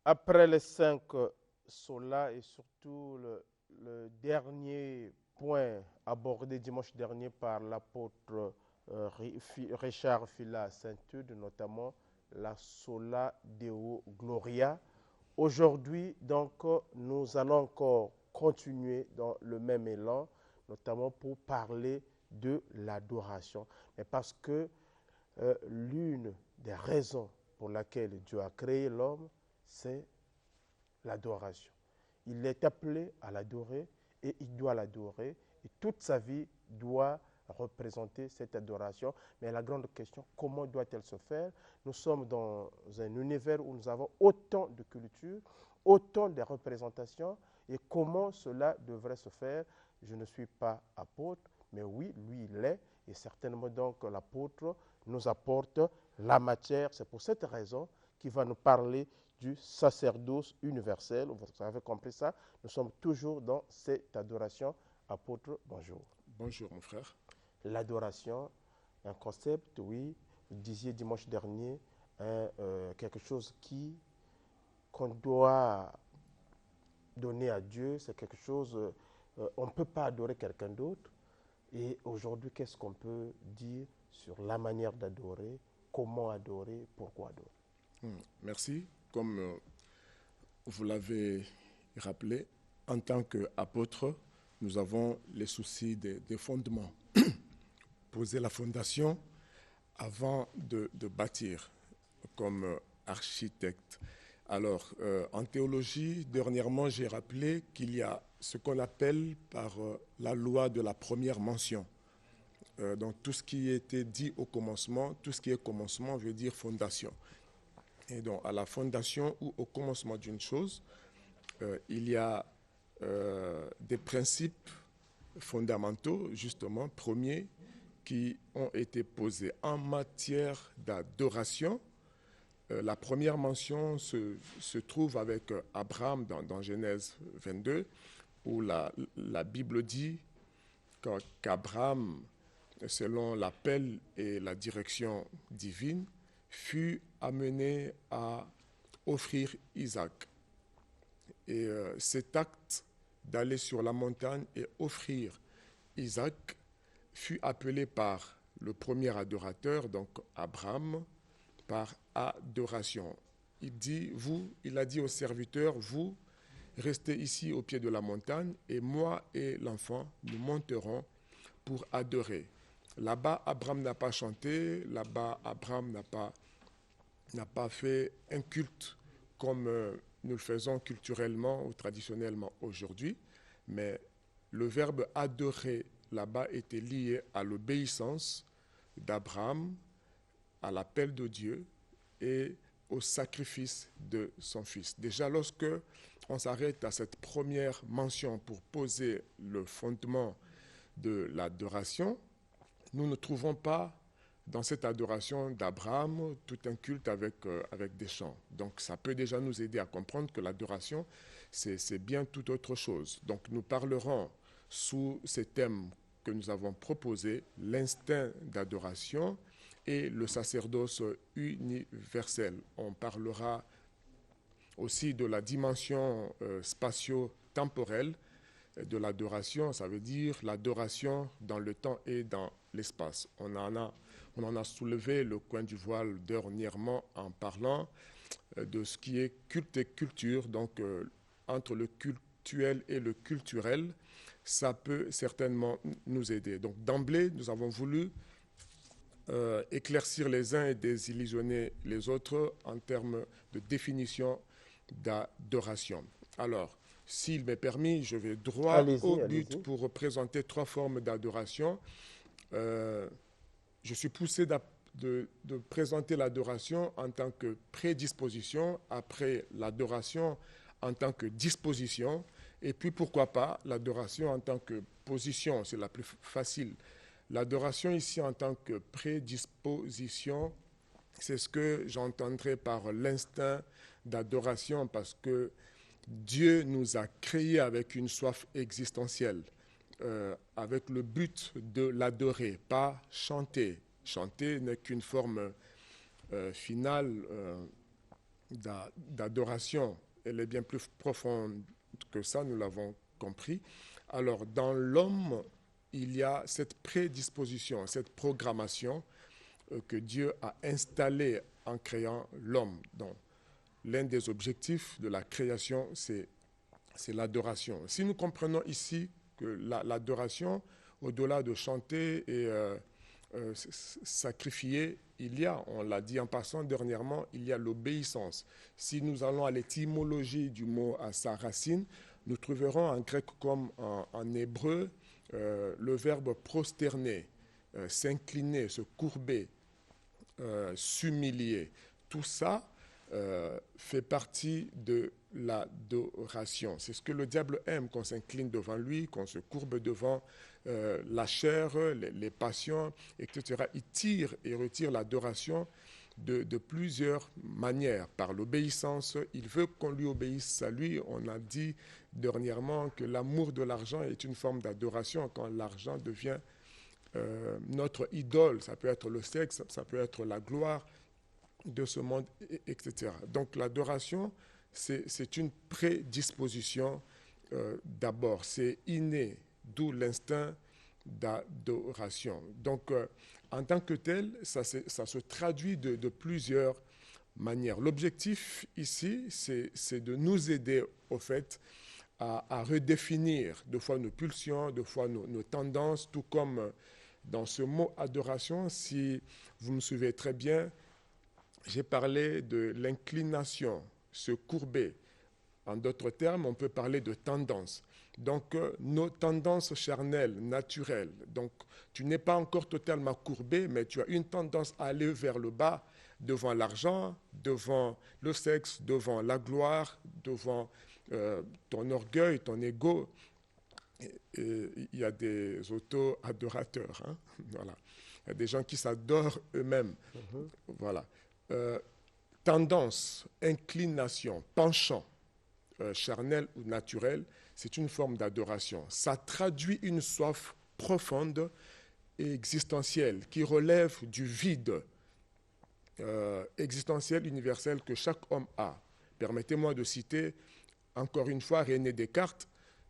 Après les cinq solas et surtout le dernier point abordé dimanche dernier par l'apôtre Richard Fila Saint-Eude, notamment la sola Deo Gloria. Aujourd'hui, donc, nous allons encore continuer dans le même élan, notamment pour parler de l'adoration. Mais parce que l'une des raisons pour laquelle Dieu a créé l'homme, c'est l'adoration. Il est appelé à l'adorer et il doit l'adorer et toute sa vie doit représenter cette adoration. Mais la grande question, comment doit-elle se faire? Nous sommes dans un univers où nous avons autant de cultures, autant de représentations et comment cela devrait se faire? Je ne suis pas apôtre, mais oui, lui, il l'est et certainement donc l'apôtre nous apporte la matière. C'est pour cette raison qu'il va nous parler du sacerdoce universel. Vous avez compris ça? Nous sommes toujours dans cette adoration. Apôtre, bonjour. Bonjour mon frère. L'adoration, un concept, oui, vous disiez dimanche dernier, quelque chose qu'on doit donner à Dieu, c'est quelque chose, on ne peut pas adorer quelqu'un d'autre. Et aujourd'hui, qu'est-ce qu'on peut dire sur la manière d'adorer, comment adorer, pourquoi adorer? Merci. Comme vous l'avez rappelé, en tant qu'apôtre, nous avons les soucis des fondements. Poser la fondation avant de bâtir comme architecte. Alors, en théologie, dernièrement, j'ai rappelé qu'il y a ce qu'on appelle par la loi de la première mention. Donc, tout ce qui était dit au commencement, tout ce qui est commencement veut dire fondation. Et donc, à la fondation ou au commencement d'une chose, il y a des principes fondamentaux, justement, premiers, qui ont été posés en matière d'adoration. La première mention se trouve avec Abraham dans Genèse 22, où la Bible dit qu'Abraham, selon l'appel et la direction divine, fut amené à offrir Isaac. Et cet acte d'aller sur la montagne et offrir Isaac fut appelé par le premier adorateur, donc Abraham, par adoration. Il a dit au serviteur, vous restez ici au pied de la montagne et moi et l'enfant, nous monterons pour adorer. Là-bas, Abraham n'a pas chanté, là-bas, Abraham n'a pas fait un culte comme nous le faisons culturellement ou traditionnellement aujourd'hui, mais le verbe adorer là-bas était lié à l'obéissance d'Abraham, à l'appel de Dieu et au sacrifice de son fils. Déjà, lorsque on s'arrête à cette première mention pour poser le fondement de l'adoration, nous ne trouvons pas dans cette adoration d'Abraham tout un culte avec des chants. Donc ça peut déjà nous aider à comprendre que l'adoration, c'est bien tout autre chose. Donc nous parlerons sous ces thèmes que nous avons proposés, l'instinct d'adoration et le sacerdoce universel. On parlera aussi de la dimension spatio-temporelle de l'adoration, ça veut dire l'adoration dans le temps et dans l'espace. On en a soulevé le coin du voile dernièrement en parlant de ce qui est culte et culture, donc entre le cultuel et le culturel, ça peut certainement nous aider. Donc d'emblée, nous avons voulu éclaircir les uns et désillusionner les autres en termes de définition d'adoration. Alors, s'il m'est permis, je vais droit au Allez-y, but allez-y. pour présenter trois formes d'adoration. Je suis poussé de présenter l'adoration en tant que prédisposition, après l'adoration en tant que disposition, et puis pourquoi pas l'adoration en tant que position, c'est la plus facile. L'adoration ici en tant que prédisposition, c'est ce que j'entendrai par l'instinct d'adoration, parce que Dieu nous a créés avec une soif existentielle, avec le but de l'adorer, pas chanter. Chanter n'est qu'une forme finale d'adoration, elle est bien plus profonde que ça, nous l'avons compris. Alors, dans l'homme, il y a cette prédisposition, cette programmation que Dieu a installée en créant l'homme. Donc, l'un des objectifs de la création, c'est l'adoration. Si nous comprenons ici que l'adoration, au-delà de chanter et sacrifier, il y a, on l'a dit en passant dernièrement, il y a l'obéissance. Si nous allons à l'étymologie du mot à sa racine, nous trouverons en grec comme en hébreu le verbe prosterner, s'incliner, se courber, s'humilier. Tout ça fait partie de l'adoration. C'est ce que le diable aime, qu'on s'incline devant lui, qu'on se courbe devant la chair, les passions, etc. Il tire et retire l'adoration de plusieurs manières. Par l'obéissance, il veut qu'on lui obéisse à lui. On a dit dernièrement que l'amour de l'argent est une forme d'adoration quand l'argent devient notre idole. Ça peut être le sexe, ça peut être la gloire de ce monde, etc. Donc l'adoration, c'est une prédisposition d'abord, c'est inné, d'où l'instinct d'adoration. Donc en tant que tel, ça se traduit de plusieurs manières. L'objectif ici, c'est de nous aider au fait à redéfinir de fois nos pulsions, de fois nos tendances, tout comme dans ce mot adoration, si vous me suivez très bien, j'ai parlé de l'inclination, se courber. En d'autres termes, on peut parler de tendance. Donc, nos tendances charnelles, naturelles. Donc, tu n'es pas encore totalement courbé, mais tu as une tendance à aller vers le bas, devant l'argent, devant le sexe, devant la gloire, devant ton orgueil, ton ego. Il y a des auto-adorateurs. Hein? Voilà. Il y a des gens qui s'adorent eux-mêmes. Voilà. Tendance, inclination, penchant, charnel ou naturel, c'est une forme d'adoration. Ça traduit une soif profonde et existentielle qui relève du vide existentiel universel que chaque homme a. Permettez-moi de citer encore une fois René Descartes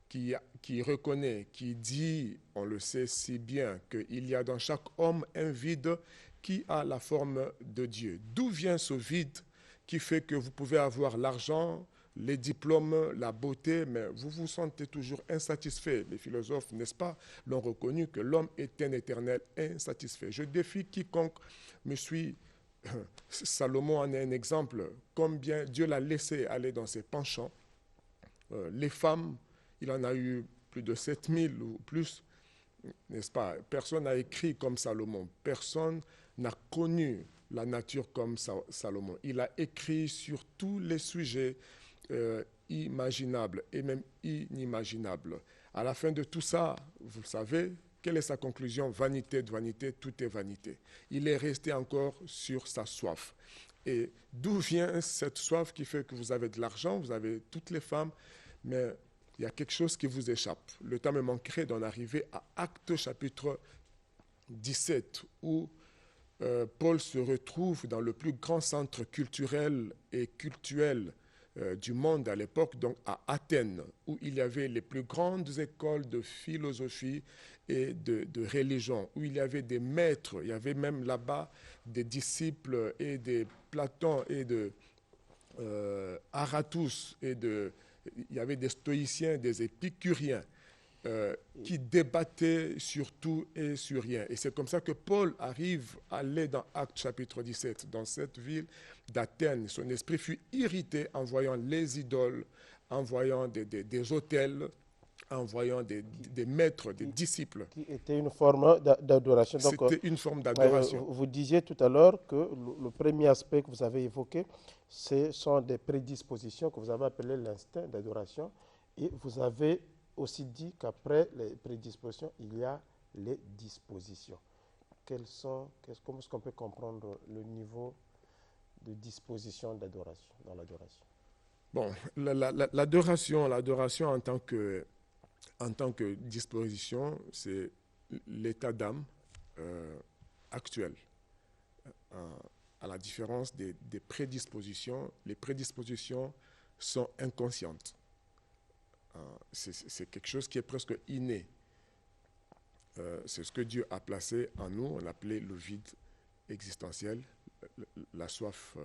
qui reconnaît, qui dit, on le sait si bien, qu'il y a dans chaque homme un vide qui a la forme de Dieu. D'où vient ce vide qui fait que vous pouvez avoir l'argent, les diplômes, la beauté, mais vous vous sentez toujours insatisfait. Les philosophes, n'est-ce pas, l'ont reconnu que l'homme est un éternel insatisfait. Je défie quiconque me suit. Salomon en est un exemple. Combien Dieu l'a laissé aller dans ses penchants. Les femmes, il en a eu plus de 7000 ou plus, n'est-ce pas? Personne n'a écrit comme Salomon. Personne n'a connu la nature comme Salomon. Il a écrit sur tous les sujets imaginables et même inimaginables. À la fin de tout ça, vous le savez, quelle est sa conclusion? Vanité de vanité, tout est vanité. Il est resté encore sur sa soif. Et d'où vient cette soif qui fait que vous avez de l'argent, vous avez toutes les femmes, mais il y a quelque chose qui vous échappe. Le temps me manquerait d'en arriver à Actes chapitre 17, où Paul se retrouve dans le plus grand centre culturel et cultuel du monde à l'époque, donc à Athènes, où il y avait les plus grandes écoles de philosophie et de religion, où il y avait des maîtres, il y avait même là-bas des disciples et des Platon et de Aratus, il y avait des stoïciens, des épicuriens, qui débattaient sur tout et sur rien. Et c'est comme ça que Paul arrive à aller dans Actes chapitre 17, dans cette ville d'Athènes. Son esprit fut irrité en voyant les idoles, en voyant des autels, en voyant des maîtres, des disciples. Qui était une forme d'adoration. C'était une forme d'adoration. Vous disiez tout à l'heure que le premier aspect que vous avez évoqué, ce sont des prédispositions que vous avez appelées l'instinct d'adoration. Et vous avez aussi dit qu'après les prédispositions, il y a les dispositions. Comment est-ce qu'on peut comprendre le niveau de disposition d'adoration, dans l'adoration? Bon, l'adoration en tant que disposition, c'est l'état d'âme actuel. à la différence des prédispositions. Les prédispositions sont inconscientes. C'est quelque chose qui est presque inné. C'est ce que Dieu a placé en nous, on l'appelait le vide existentiel, la soif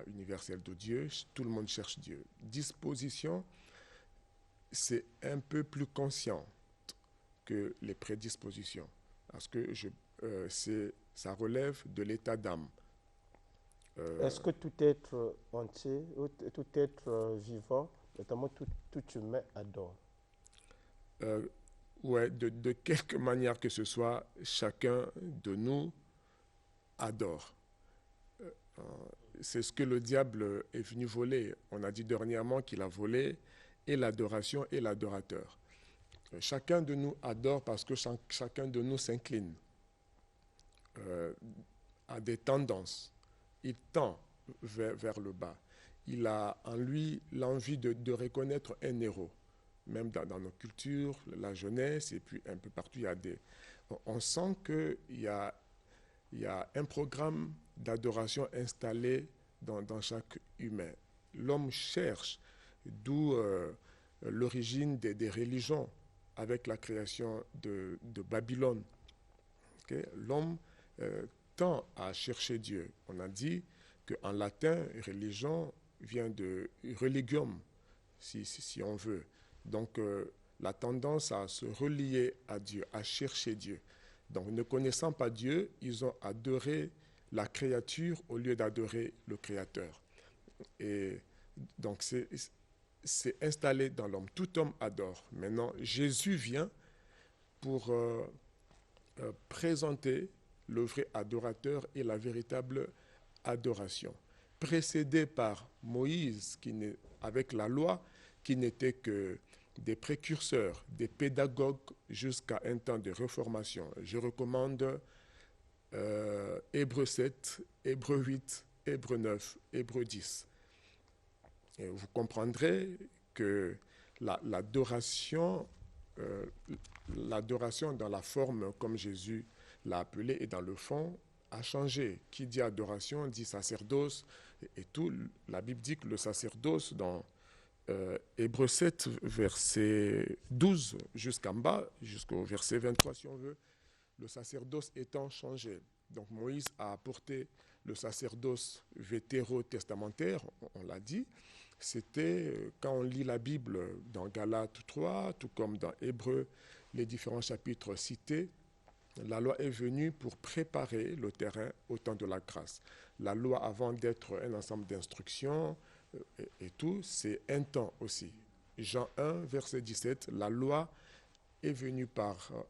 universelle de Dieu. Tout le monde cherche Dieu. Disposition, c'est un peu plus conscient que les prédispositions, parce que ça relève de l'état d'âme. Est-ce que tout être entier, tout être vivant, notamment tout humain, adore? Ouais, de quelque manière que ce soit, chacun de nous adore. C'est ce que le diable est venu voler. On a dit dernièrement qu'il a volé et l'adoration et l'adorateur. Chacun de nous adore parce que chacun de nous s'incline à des tendances. Il tend vers le bas. Il a en lui l'envie de reconnaître un héros. Même dans nos cultures, la jeunesse, et puis un peu partout, on sent qu'il y a un programme d'adoration installé dans chaque humain. L'homme cherche, d'où l'origine des religions avec la création de Babylone. Okay? L'homme tend à chercher Dieu. On a dit qu'en latin, religion vient de religium, si on veut. Donc, la tendance à se relier à Dieu, à chercher Dieu. Donc, ne connaissant pas Dieu, ils ont adoré la créature au lieu d'adorer le Créateur. Et donc, c'est installé dans l'homme. Tout homme adore. Maintenant, Jésus vient pour présenter le vrai adorateur et la véritable adoration. Précédé par Moïse, avec la loi, qui n'était que des précurseurs, des pédagogues jusqu'à un temps de réformation. Je recommande Hébreux 7, Hébreux 8, Hébreux 9, Hébreux 10. Et vous comprendrez que l'adoration dans la forme comme Jésus l'a appelée et dans le fond a changé. Qui dit adoration dit sacerdoce et tout. La Bible dit que le sacerdoce dans Hébreux 7, verset 12 jusqu'en bas, jusqu'au verset 23 si on veut, le sacerdoce étant changé. Donc Moïse a apporté le sacerdoce vétérotestamentaire, on l'a dit. C'était, quand on lit la Bible dans Galates 3, tout comme dans Hébreux, les différents chapitres cités, la loi est venue pour préparer le terrain au temps de la grâce. La loi, avant d'être un ensemble d'instructions et tout, c'est un temps aussi. Jean 1, verset 17, la loi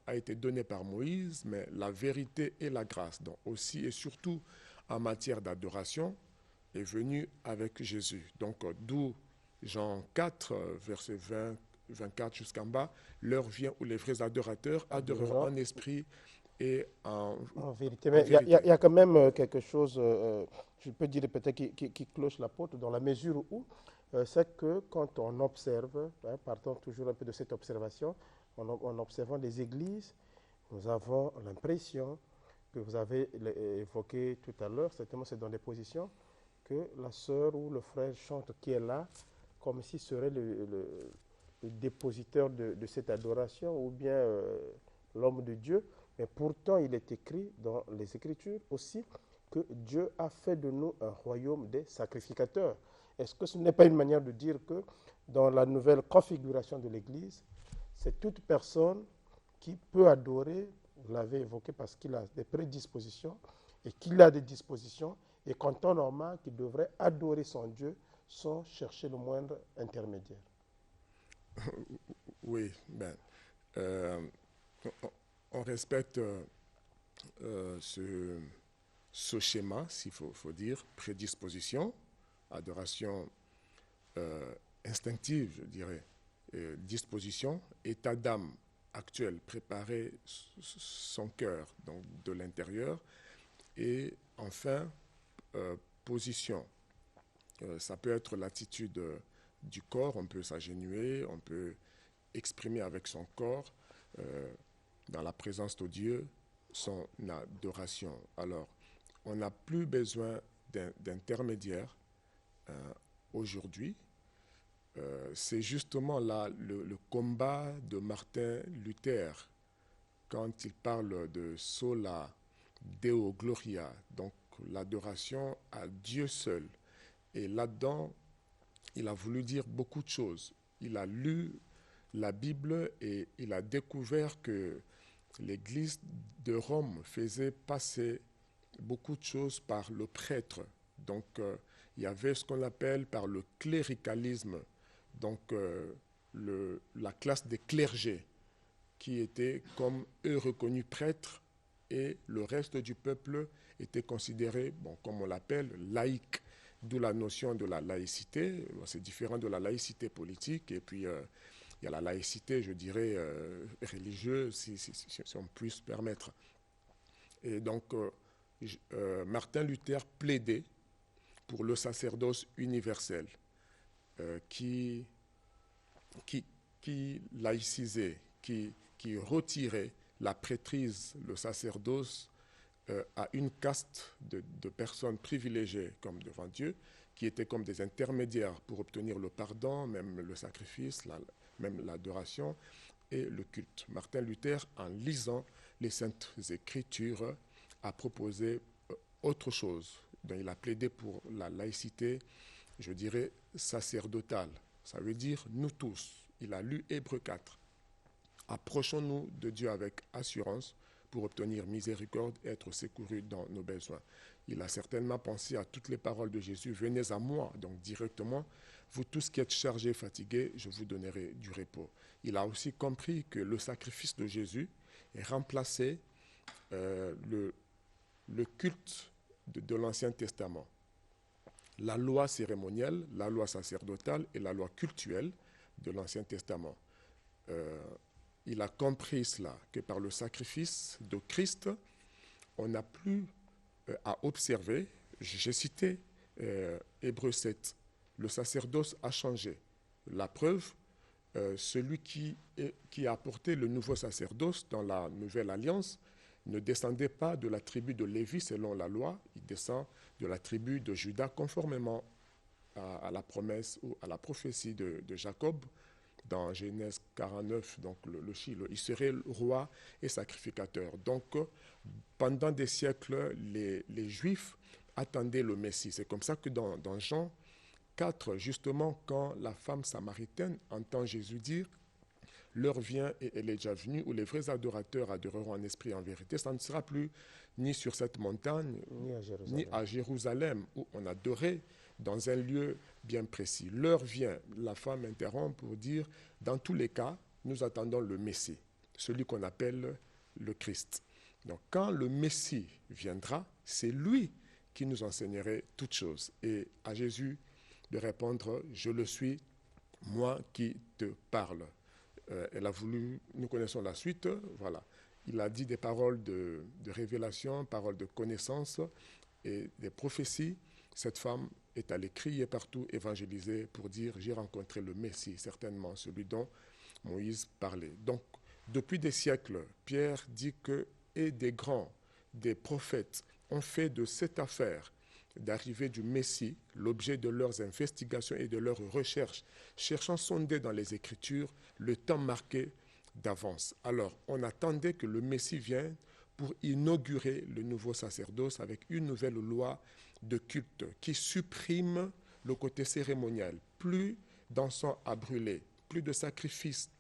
a été donnée par Moïse, mais la vérité et la grâce, donc aussi et surtout en matière d'adoration, est venue avec Jésus. Donc d'où Jean 4, verset 20, 24 jusqu'en bas, l'heure vient où les vrais adorateurs adoreront en esprit et en vérité. Mais il y a quand même quelque chose, je peux dire peut-être qui cloche la porte, dans la mesure où c'est que quand on observe, partons toujours un peu de cette observation, en observant les églises, nous avons l'impression que vous avez évoqué tout à l'heure, certainement c'est dans des positions, que la sœur ou le frère chante qui est là, comme s'il serait le dépositeur de cette adoration, ou bien l'homme de Dieu. Mais pourtant, il est écrit dans les Écritures aussi que Dieu a fait de nous un royaume des sacrificateurs. Est-ce que ce n'est pas une manière de dire que dans la nouvelle configuration de l'Église, c'est toute personne qui peut adorer, vous l'avez évoqué, parce qu'il a des prédispositions et qu'il a des dispositions, et qu'en temps normal, qu'il devrait adorer son Dieu sans chercher le moindre intermédiaire? Oui, on respecte ce schéma, s'il faut dire, prédisposition, adoration instinctive, je dirais, disposition, état d'âme actuel, préparer son cœur, donc de l'intérieur, et enfin, position. Ça peut être l'attitude du corps, on peut s'agenouiller, on peut exprimer avec son corps, dans la présence de Dieu, son adoration. Alors, on n'a plus besoin d'intermédiaire aujourd'hui. C'est justement là le combat de Martin Luther quand il parle de sola Deo Gloria, donc l'adoration à Dieu seul. Et là-dedans, il a voulu dire beaucoup de choses. Il a lu la Bible et il a découvert que l'Église de Rome faisait passer beaucoup de choses par le prêtre. Donc, il y avait ce qu'on appelle par le cléricalisme, donc la classe des clergés, qui étaient comme eux reconnus prêtres, et le reste du peuple était considéré, bon, comme on l'appelle, laïque, d'où la notion de la laïcité. C'est différent de la laïcité politique, et puis il y a la laïcité, je dirais, religieuse, si on puisse se permettre. Et donc, Martin Luther plaidait pour le sacerdoce universel qui laïcisait, qui retirait la prêtrise, le sacerdoce à une caste de personnes privilégiées comme devant Dieu, qui étaient comme des intermédiaires pour obtenir le pardon, même le sacrifice, même l'adoration et le culte. Martin Luther, en lisant les Saintes Écritures, a proposé autre chose. Donc, il a plaidé pour la laïcité, je dirais, sacerdotale. Ça veut dire nous tous. Il a lu Hébreux 4. Approchons-nous de Dieu avec assurance pour obtenir miséricorde et être secourus dans nos besoins. Il a certainement pensé à toutes les paroles de Jésus. Venez à moi, donc directement, vous tous qui êtes chargés et fatigués, je vous donnerai du repos. Il a aussi compris que le sacrifice de Jésus remplaçait le culte de l'Ancien Testament. La loi cérémonielle, la loi sacerdotale et la loi cultuelle de l'Ancien Testament. Il a compris cela, que par le sacrifice de Christ, on n'a plus à observer. J'ai cité Hébreux 7. Le sacerdoce a changé. La preuve, celui qui a apporté le nouveau sacerdoce dans la nouvelle alliance ne descendait pas de la tribu de Lévi selon la loi, il descend de la tribu de Juda conformément à la promesse ou à la prophétie de Jacob dans Genèse 49, donc le Shiloh. Il serait roi et sacrificateur. Donc, pendant des siècles, les Juifs attendaient le Messie. C'est comme ça que dans Jean 4, justement, quand la femme samaritaine entend Jésus dire « L'heure vient et elle est déjà venue où les vrais adorateurs adoreront en esprit et en vérité », ça ne sera plus ni sur cette montagne, ni à Jérusalem, où on adorait dans un lieu bien précis. L'heure vient, la femme interrompt pour dire « Dans tous les cas, nous attendons le Messie, celui qu'on appelle le Christ. » Donc quand le Messie viendra, c'est lui qui nous enseignerait toutes choses. Et à Jésus de répondre « Je le suis, moi qui te parle ». Elle a voulu, nous connaissons la suite, voilà. Il a dit des paroles de révélation, paroles de connaissance et des prophéties. Cette femme est allée crier partout, évangéliser pour dire « J'ai rencontré le Messie, certainement celui dont Moïse parlait ». Donc, depuis des siècles, Pierre dit que et des grands, des prophètes ont fait de cette affaire d'arrivée du Messie l'objet de leurs investigations et de leurs recherches, cherchant sonder dans les Écritures le temps marqué d'avance. Alors, on attendait que le Messie vienne pour inaugurer le nouveau sacerdoce avec une nouvelle loi de culte qui supprime le côté cérémonial. Plus d'encens à brûler, plus de sacrifices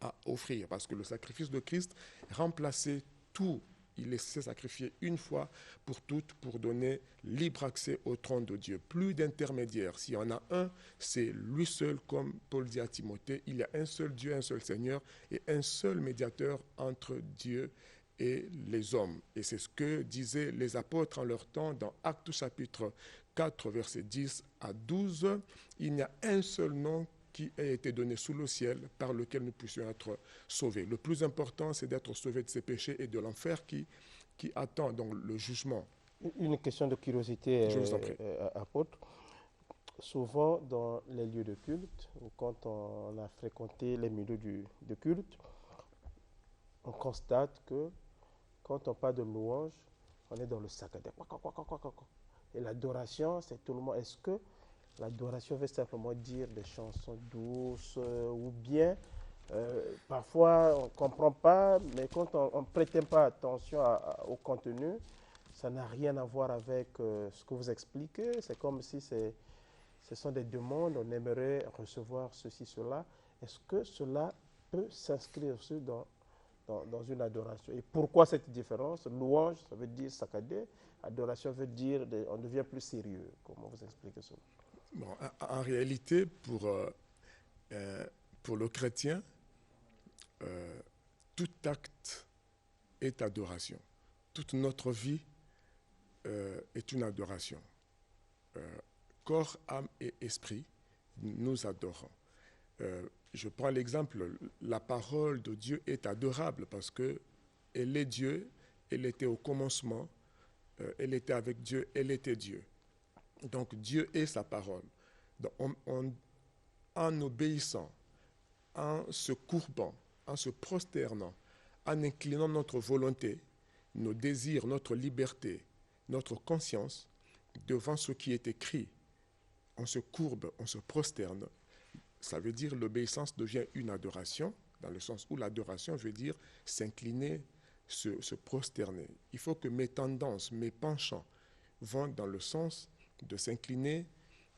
à offrir, parce que le sacrifice de Christ remplaçait tout. Il s'est sacrifié une fois pour toutes pour donner libre accès au trône de Dieu. Plus d'intermédiaires. S'il y en a un, c'est lui seul, comme Paul dit à Timothée. Il y a un seul Dieu, un seul Seigneur et un seul médiateur entre Dieu et les hommes. Et c'est ce que disaient les apôtres en leur temps dans Actes chapitre 4, versets 10 à 12. Il n'y a un seul nom qui a été donné sous le ciel par lequel nous puissions être sauvés. Le plus important, c'est d'être sauvés de ses péchés et de l'enfer qui attend donc le jugement. Une question de curiosité, Je vous en prie. apôtre. Souvent, dans les lieux de culte, ou quand on a fréquenté les milieux de culte, on constate que quand on parle de louange, on est dans le saccadé. Et l'adoration, c'est tout le monde. Est-ce que l'adoration veut simplement dire des chansons douces ou bien parfois on ne comprend pas, mais quand on ne prête pas attention au contenu, ça n'a rien à voir avec ce que vous expliquez. C'est comme si ce sont des demandes, on aimerait recevoir ceci, cela. Est-ce que cela peut s'inscrire aussi dans une adoration? Et pourquoi cette différence? Louange, ça veut dire saccadé. Adoration veut dire on devient plus sérieux. Comment vous expliquez cela? Bon, en réalité, pour le chrétien, tout acte est adoration. Toute notre vie est une adoration. Corps, âme et esprit, nous adorons. Je prends l'exemple, la parole de Dieu est adorable parce que elle est Dieu, elle était au commencement, elle était avec Dieu, elle était Dieu. Donc Dieu est sa parole. Donc, en obéissant, en se courbant, en se prosternant, en inclinant notre volonté, nos désirs, notre liberté, notre conscience devant ce qui est écrit, on se courbe, on se prosterne. Ça veut dire l'obéissance devient une adoration, dans le sens où l'adoration veut dire s'incliner, se prosterner. Il faut que mes tendances, mes penchants vont dans le sens de s'incliner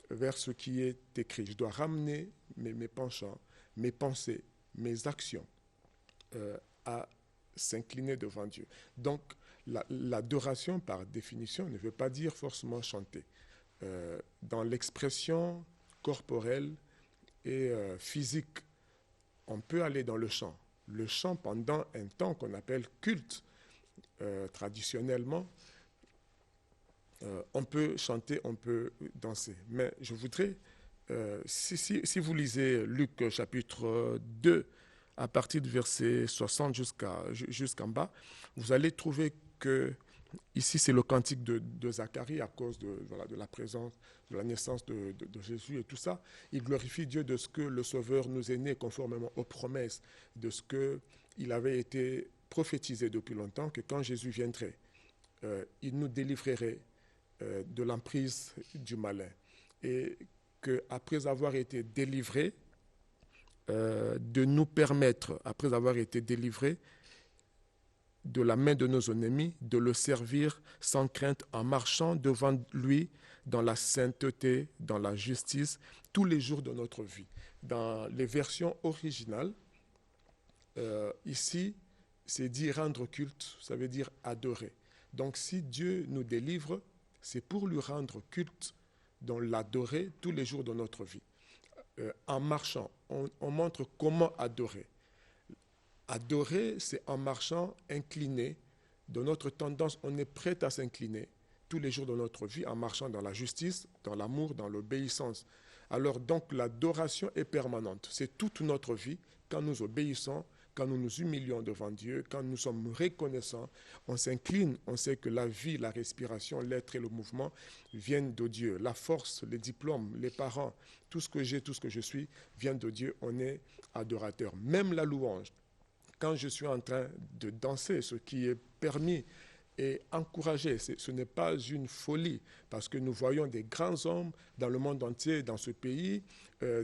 vers ce qui est écrit. Je dois ramener mes penchants, mes pensées, mes actions à s'incliner devant Dieu. Donc, l'adoration, par définition, ne veut pas dire forcément chanter. Dans l'expression corporelle et physique, on peut aller dans le chant. Le chant, pendant un temps qu'on appelle culte, traditionnellement, on peut chanter, on peut danser. Mais je voudrais, si vous lisez Luc chapitre 2, à partir du verset 60 jusqu'en bas, vous allez trouver que ici c'est le cantique de Zacharie à cause de la présence, de la naissance de Jésus et tout ça. Il glorifie Dieu de ce que le Sauveur nous est né conformément aux promesses, de ce qu'il avait été prophétisé depuis longtemps, que quand Jésus viendrait, il nous délivrerait de l'emprise du malin. Et qu'après avoir été délivrés, de nous permettre, après avoir été délivrés de la main de nos ennemis, de le servir sans crainte en marchant devant lui dans la sainteté, dans la justice, tous les jours de notre vie. Dans les versions originales, ici, c'est dit rendre culte, ça veut dire adorer. Donc si Dieu nous délivre, c'est pour lui rendre culte, donc l'adorer tous les jours de notre vie. En marchant, on montre comment adorer. Adorer, c'est en marchant incliné. De notre tendance, on est prêt à s'incliner tous les jours de notre vie en marchant dans la justice, dans l'amour, dans l'obéissance. Alors donc l'adoration est permanente. C'est toute notre vie quand nous obéissons, quand nous nous humilions devant Dieu, quand nous sommes reconnaissants, on s'incline, on sait que la vie, la respiration, l'être et le mouvement viennent de Dieu. La force, les diplômes, les parents, tout ce que j'ai, tout ce que je suis, vient de Dieu. On est adorateur. Même la louange, quand je suis en train de danser, ce qui est permis et encouragé, ce n'est pas une folie, parce que nous voyons des grands hommes dans le monde entier, dans ce pays,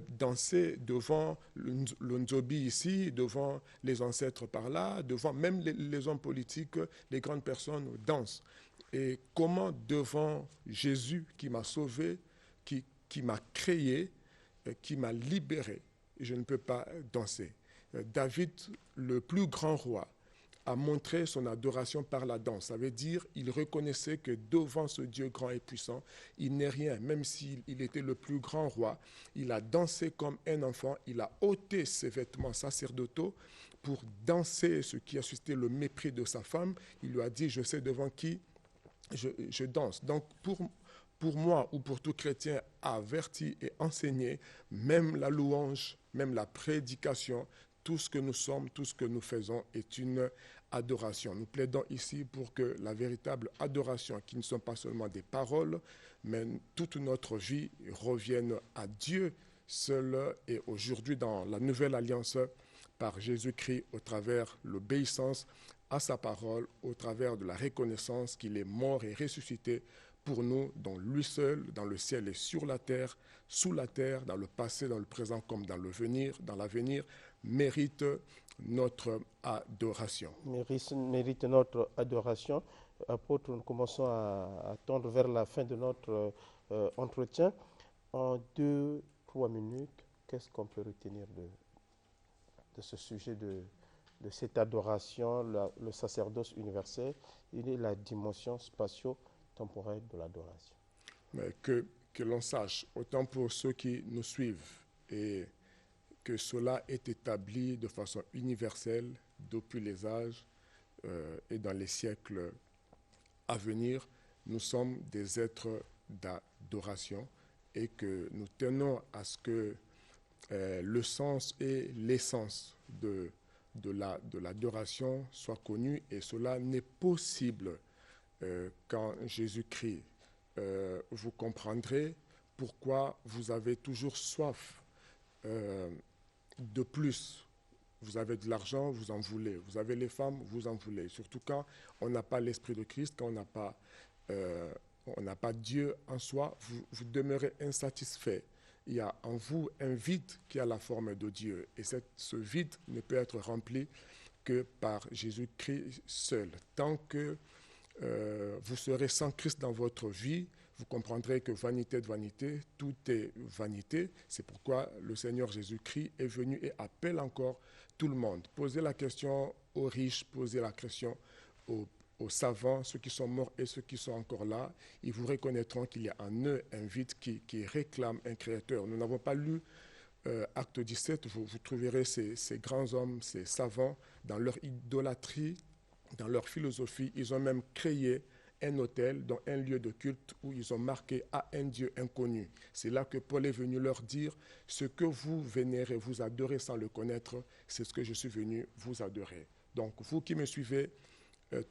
danser devant le Nzobi ici, devant les ancêtres par là, devant même les hommes politiques, les grandes personnes dansent. Et comment devant Jésus qui m'a sauvé, qui m'a créé, qui m'a libéré, je ne peux pas danser. David, le plus grand roi, a montré son adoration par la danse. Ça veut dire qu'il reconnaissait que devant ce Dieu grand et puissant, il n'est rien. Même s'il était le plus grand roi, il a dansé comme un enfant, il a ôté ses vêtements sacerdotaux pour danser, ce qui a suscité le mépris de sa femme. Il lui a dit, je sais devant qui je danse. Donc pour moi ou pour tout chrétien averti et enseigné, même la louange, même la prédication, tout ce que nous sommes, tout ce que nous faisons est une adoration. Nous plaidons ici pour que la véritable adoration, qui ne sont pas seulement des paroles, mais toute notre vie revienne à Dieu seul. Et aujourd'hui, dans la nouvelle alliance, par Jésus-Christ, au travers de l'obéissance à sa parole, au travers de la reconnaissance qu'il est mort et ressuscité pour nous, dont lui seul, dans le ciel et sur la terre, sous la terre, dans le passé, dans le présent comme dans l'avenir, mérite notre adoration. Mérite notre adoration. Apôtre, nous commençons à tendre vers la fin de notre entretien. En 2-3 minutes, qu'est-ce qu'on peut retenir de ce sujet de cette adoration, le sacerdoce universel et la dimension spatio-temporelle de l'adoration? Mais que l'on sache, autant pour ceux qui nous suivent, et que cela est établi de façon universelle depuis les âges et dans les siècles à venir, nous sommes des êtres d'adoration et que nous tenons à ce que le sens et l'essence de l'adoration soient connus, et cela n'est possible qu'en Jésus-Christ. Vous comprendrez pourquoi vous avez toujours soif de plus. Vous avez de l'argent, vous en voulez. Vous avez les femmes, vous en voulez. Surtout quand on n'a pas l'Esprit de Christ, quand on n'a pas Dieu en soi, vous demeurez insatisfait. Il y a en vous un vide qui a la forme de Dieu. Et ce vide ne peut être rempli que par Jésus-Christ seul. Tant que vous serez sans Christ dans votre vie, vous comprendrez que vanité de vanité, tout est vanité. C'est pourquoi le Seigneur Jésus-Christ est venu et appelle encore tout le monde. Posez la question aux riches, posez la question aux savants, ceux qui sont morts et ceux qui sont encore là. Ils vous reconnaîtront qu'il y a en eux un vide qui réclame un créateur. Nous n'avons pas lu Acte 17, vous trouverez ces grands hommes, ces savants, dans leur idolâtrie, dans leur philosophie. Ils ont même créé un autel, dans un lieu de culte où ils ont marqué à un Dieu inconnu. C'est là que Paul est venu leur dire, ce que vous vénérez, vous adorez sans le connaître, c'est ce que je suis venu vous adorer. Donc vous qui me suivez,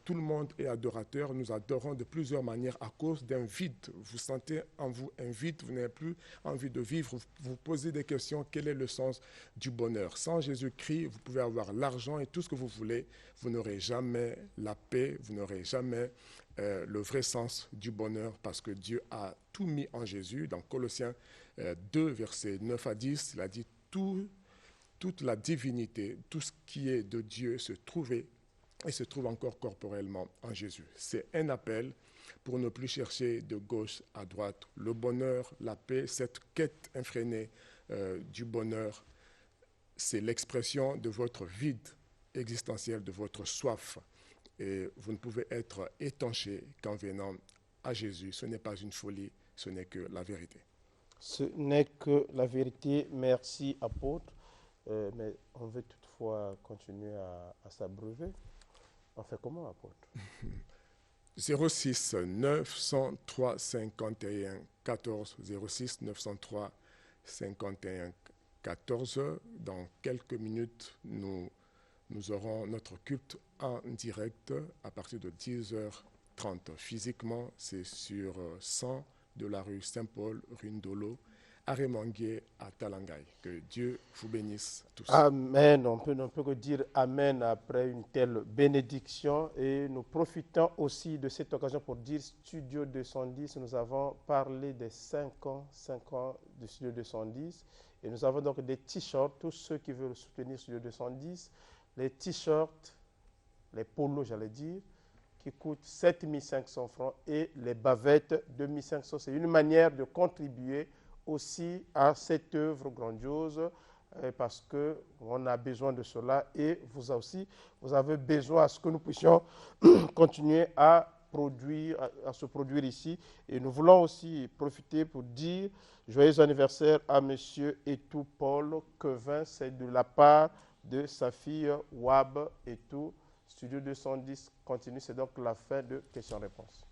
tout le monde est adorateur. Nous adorons de plusieurs manières à cause d'un vide. Vous sentez en vous un vide, vous n'avez plus envie de vivre. Vous posez des questions, quel est le sens du bonheur? Sans Jésus-Christ, vous pouvez avoir l'argent et tout ce que vous voulez. Vous n'aurez jamais la paix, vous n'aurez jamais le vrai sens du bonheur, parce que Dieu a tout mis en Jésus. Dans Colossiens 2, versets 9 à 10, il a dit toute la divinité, tout ce qui est de Dieu se trouvait et se trouve encore corporellement en Jésus. C'est un appel pour ne plus chercher de gauche à droite le bonheur, la paix, cette quête infrénée du bonheur. C'est l'expression de votre vide existentiel, de votre soif. Et vous ne pouvez être étanché qu'en venant à Jésus. Ce n'est pas une folie, ce n'est que la vérité. Ce n'est que la vérité. Merci, apôtre. Mais on veut toutefois continuer à s'abreuver. On fait comment, apôtre? 06 903 51 14 06 903 51 14. Dans quelques minutes, nous aurons notre culte en direct à partir de 10h30. Physiquement, c'est sur 100 de la rue Saint-Paul, rue Ndolo, à Remangué, à Talangaï. Que Dieu vous bénisse tous. Amen. On peut que dire Amen après une telle bénédiction. Et nous profitons aussi de cette occasion pour dire Studio 210. Nous avons parlé des 5 ans du Studio 210. Et nous avons donc des t-shirts. Tous ceux qui veulent soutenir Studio 210, les t-shirts, les polos, j'allais dire, qui coûtent 7 500 francs, et les bavettes 2 500. C'est une manière de contribuer aussi à cette œuvre grandiose, parce qu'on a besoin de cela, et vous avez besoin à ce que nous puissions continuer à se produire ici. Et nous voulons aussi profiter pour dire joyeux anniversaire à monsieur Etou Paul Quevin. C'est de la part de sa fille Wab Etou. Studio 210 continue, c'est donc la fin de questions-réponses.